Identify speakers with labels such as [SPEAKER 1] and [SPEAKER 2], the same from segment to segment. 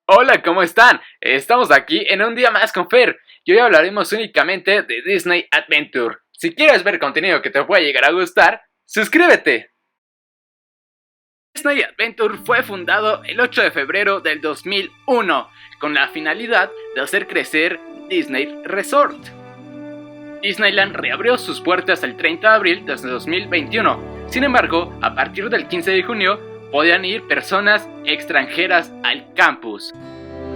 [SPEAKER 1] Hola, ¿cómo están? Estamos aquí en un día más con Fer y hoy hablaremos únicamente de Disney Adventure. Si quieres ver contenido que te pueda llegar a gustar, suscríbete. Disney Adventure fue fundado el 8 de febrero del 2001 con la finalidad de hacer crecer Disney Resort. Disneyland reabrió sus puertas el 30 de abril de 2021. Sin embargo, a partir del 15 de junio podían ir personas extranjeras al campus.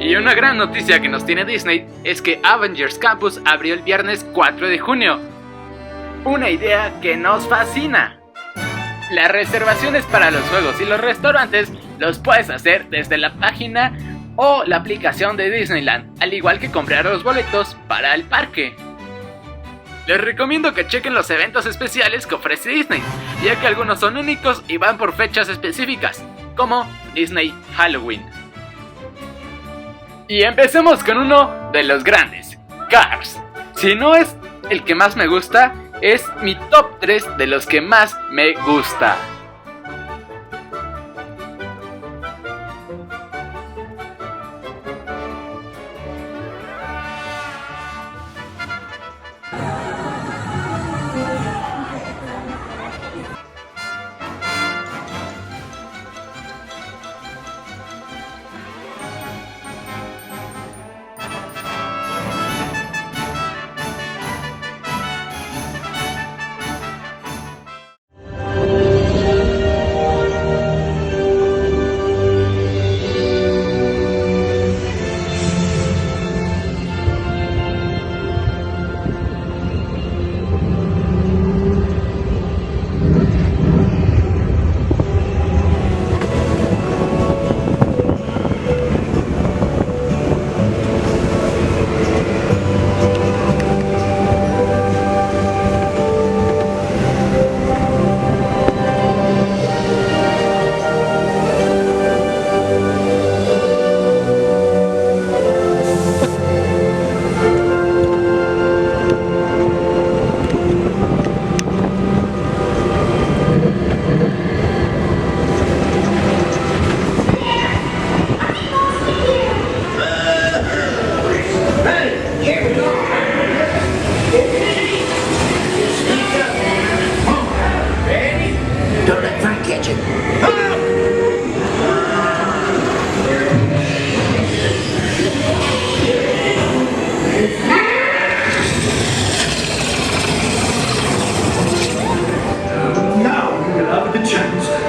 [SPEAKER 1] Y una gran noticia que nos tiene Disney es que Avengers Campus abrió el viernes 4 de junio. Una idea que nos fascina. Las reservaciones para los juegos y los restaurantes los puedes hacer desde la página o la aplicación de Disneyland, al igual que comprar los boletos para el parque. Les recomiendo que chequen los eventos especiales que ofrece Disney, ya que algunos son únicos y van por fechas específicas, como Disney Halloween. Y empecemos con uno de los grandes, Cars. Si no es el que más me gusta, es mi top 3 de los que más me gusta.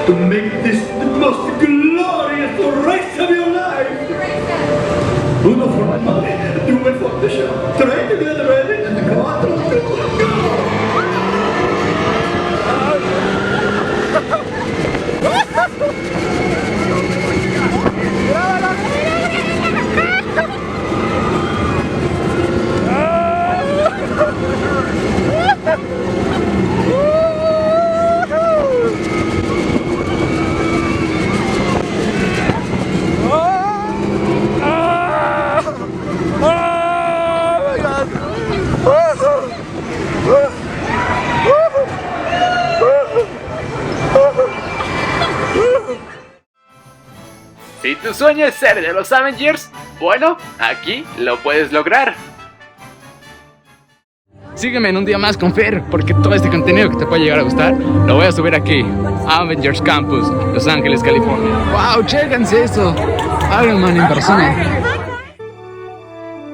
[SPEAKER 2] To make this the most glorious race of your life. Uno for my money, due for the show. Three together ready and the quattro go.
[SPEAKER 1] Si tu sueño es ser de los Avengers, bueno, aquí lo puedes lograr. Sígueme en un día más con Fer, porque todo este contenido que te puede llegar a gustar lo voy a subir aquí, Avengers Campus, Los Ángeles, California. ¡Wow! ¡Chéquense eso! Iron Man en persona.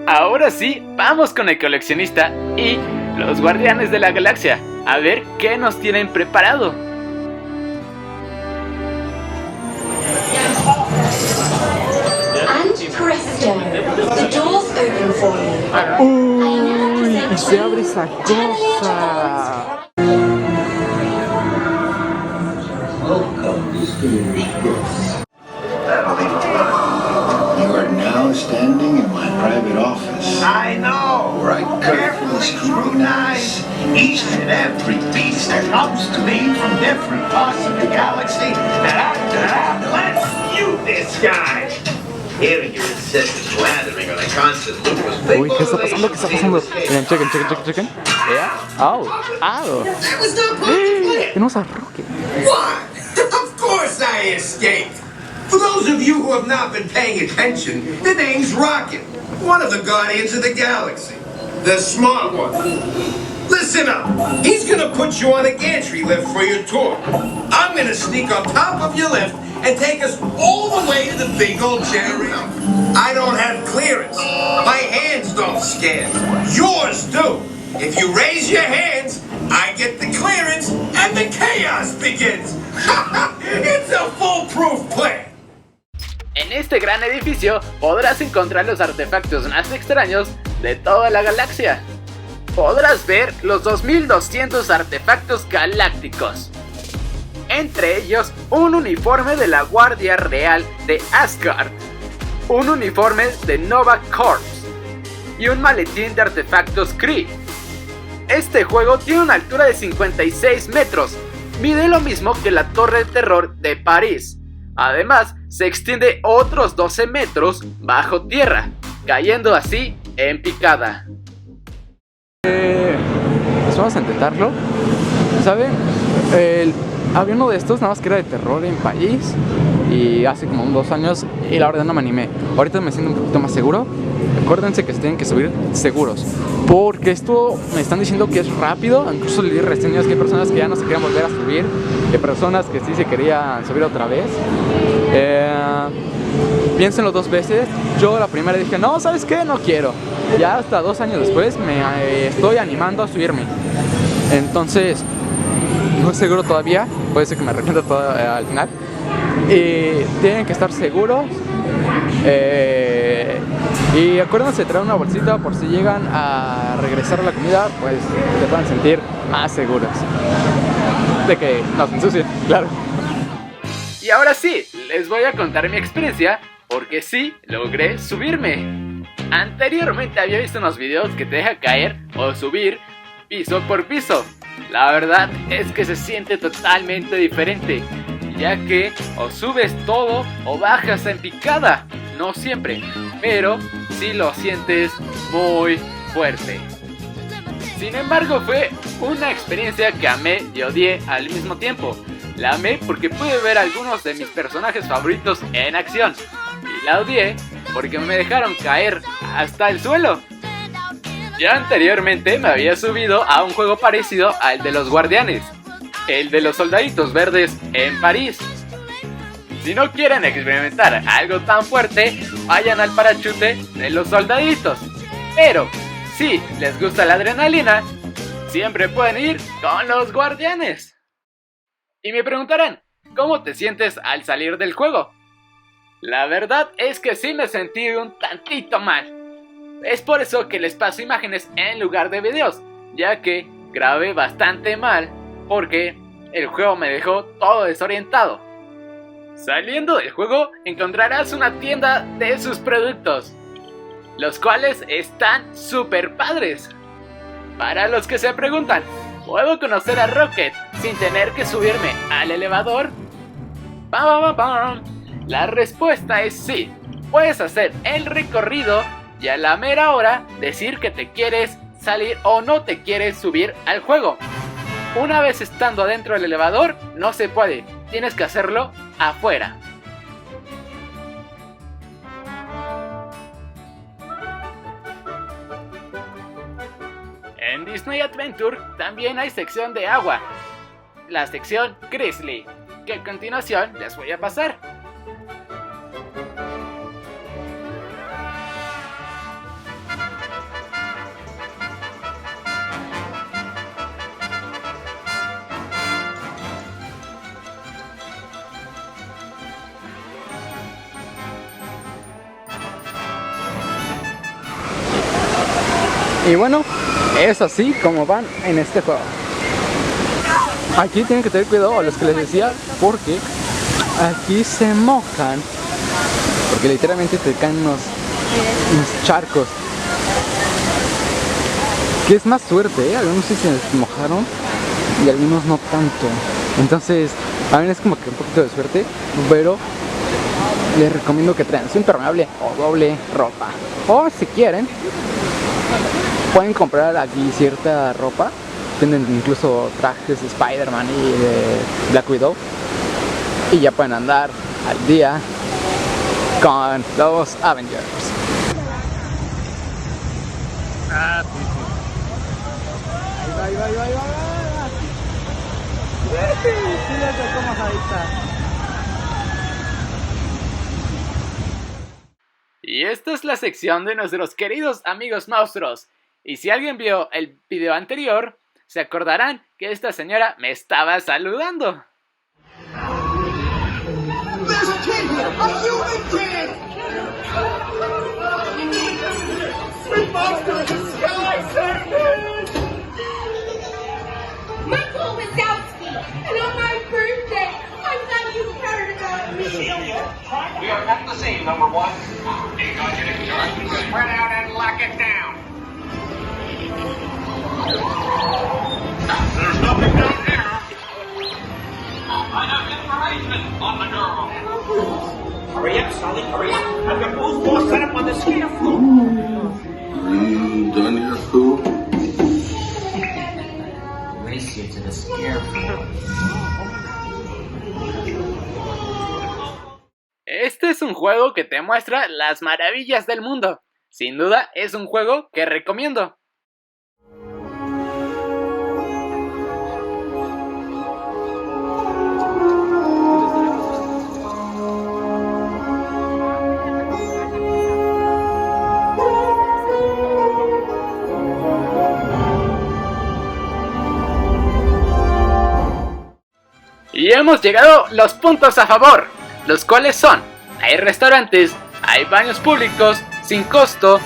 [SPEAKER 1] Ahora sí, vamos con el coleccionista y los Guardianes de la Galaxia, a ver qué nos tienen preparado.
[SPEAKER 3] Presto, the doors open for you.
[SPEAKER 1] Uy, y se abre esa cosa.
[SPEAKER 4] You are now standing in my private office.
[SPEAKER 2] I know.
[SPEAKER 4] Where I carefully scrutinize
[SPEAKER 2] Each and every beast that comes to me from different parts of the galaxy, and after that, let's view this guy. Hearing your incessant blathering on a constant loop was big.
[SPEAKER 1] Uy, ¿qué está pasando? ¿Qué está pasando? Miren, chequen. Yeah. Oh.
[SPEAKER 2] That was not part of the plan.
[SPEAKER 1] Tenemos a Rocket.
[SPEAKER 2] Why? Of course
[SPEAKER 5] course I escaped. For those of you who have not been paying attention, the name's Rocket, one of the Guardians of the Galaxy. The smart one. Listen up. He's gonna put you on a gantry lift for your tour. I'm gonna sneak on top of your lift and take us all the way to the big old generator. I don't have clearance. My hands don't scan. Yours do. If you raise your hands, I get the clearance and the chaos begins. It's a foolproof plan.
[SPEAKER 1] En este gran edificio podrás encontrar los artefactos más extraños de toda la galaxia. Podrás ver los 2200 artefactos galácticos. Entre ellos, un uniforme de la Guardia Real de Asgard, un uniforme de Nova Corps y un maletín de artefactos Kree. Este juego tiene una altura de 56 metros, mide lo mismo que la Torre de Terror de París. Además, se extiende otros 12 metros bajo tierra, cayendo así en picada.
[SPEAKER 6] Pues vamos a intentarlo. ¿Saben? Había uno de estos, nada más que era de terror en París, y hace como 2 años, y la verdad no me animé. Ahorita me siento un poquito más seguro. Acuérdense que se tienen que subir seguros, porque esto me están diciendo que es rápido. Incluso leí reseñas que hay personas que ya no se querían volver a subir, hay personas que sí se querían subir otra vez. Piénsenlo 2 veces. Yo la primera dije, no, ¿sabes qué? No quiero. Ya hasta 2 años después me estoy animando a subirme. Entonces, no es seguro todavía, puede ser que me arrepienta al final. Tienen que estar seguros. Y acuérdense de traer una bolsita por si llegan a regresar a la comida, pues se puedan sentir más seguros de que no se ensucien, claro.
[SPEAKER 1] Y ahora sí, les voy a contar mi experiencia, porque sí logré subirme. Anteriormente había visto unos videos que te deja caer o subir piso por piso. La verdad es que se siente totalmente diferente, ya que o subes todo o bajas en picada. No siempre, pero sí lo sientes muy fuerte. Sin embargo, fue una experiencia que amé y odié al mismo tiempo. La amé porque pude ver algunos de mis personajes favoritos en acción, y la odié porque me dejaron caer hasta el suelo. Ya anteriormente me había subido a un juego parecido al de los Guardianes, el de los Soldaditos Verdes en París. Si no quieren experimentar algo tan fuerte, vayan al parachute de los Soldaditos. Pero si les gusta la adrenalina, siempre pueden ir con los Guardianes. Y me preguntarán, ¿cómo te sientes al salir del juego? La verdad es que sí me sentí un tantito mal. Es por eso que les paso imágenes en lugar de videos, ya que grabé bastante mal porque el juego me dejó todo desorientado. Saliendo del juego encontrarás una tienda de sus productos, los cuales están súper padres. Para los que se preguntan, ¿puedo conocer a Rocket sin tener que subirme al elevador? La respuesta es sí. Puedes hacer el recorrido y a la mera hora decir que te quieres salir o no te quieres subir al juego. Una vez estando adentro del elevador, no se puede. Tienes que hacerlo afuera. En Disney Adventure también hay sección de agua, la sección Grizzly, que a continuación les voy a pasar.
[SPEAKER 6] Y bueno, es así como van en este juego. Aquí tienen que tener cuidado a los que les decía, porque aquí se mojan, porque literalmente te caen unos charcos. Que es más suerte, ¿eh? Algunos sí se mojaron y algunos no tanto. Entonces, a mí es como que un poquito de suerte, pero les recomiendo que traigan su impermeable o doble ropa. O si quieren, pueden comprar aquí cierta ropa. Tienen incluso trajes de Spider-Man y de Black Widow. y ya pueden andar al día con los Avengers. Ahí va.
[SPEAKER 1] Y esta es la sección de nuestros queridos amigos monstruos. Y si alguien vio el video anterior, se acordarán que esta señora me estaba saludando.
[SPEAKER 5] There's a kid here! A human kid! With monster in the sky,
[SPEAKER 7] Michael Wazowski, and on my birthday, I thought you heard about me.
[SPEAKER 8] We are at the scene, number one. Spread out and lock it down. There's nothing down here. I have information on the girl. Hurry up, Sully, hurry up. I've got both floors set up on the scare floor.
[SPEAKER 4] Are you done yet, Phil?
[SPEAKER 8] Race you to the scare floor.
[SPEAKER 1] Este es un juego que te muestra las maravillas del mundo. Sin duda es un juego que recomiendo. Y hemos llegado a los puntos a favor, los cuales son: hay restaurantes, hay baños públicos sin costo,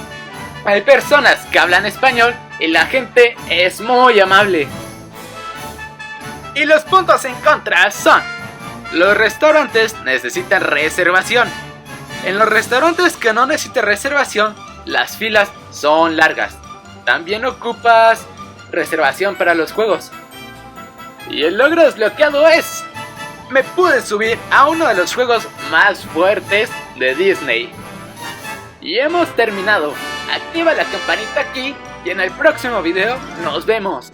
[SPEAKER 1] hay personas que hablan español y la gente es muy amable. Y los puntos en contra son: los restaurantes necesitan reservación. En los restaurantes que no necesitan reservación, las filas son largas. También ocupas reservación para los juegos. Y el logro desbloqueado es: me pude subir a uno de los juegos más fuertes de Disney. Y hemos terminado. Activa la campanita aquí y en el próximo video nos vemos.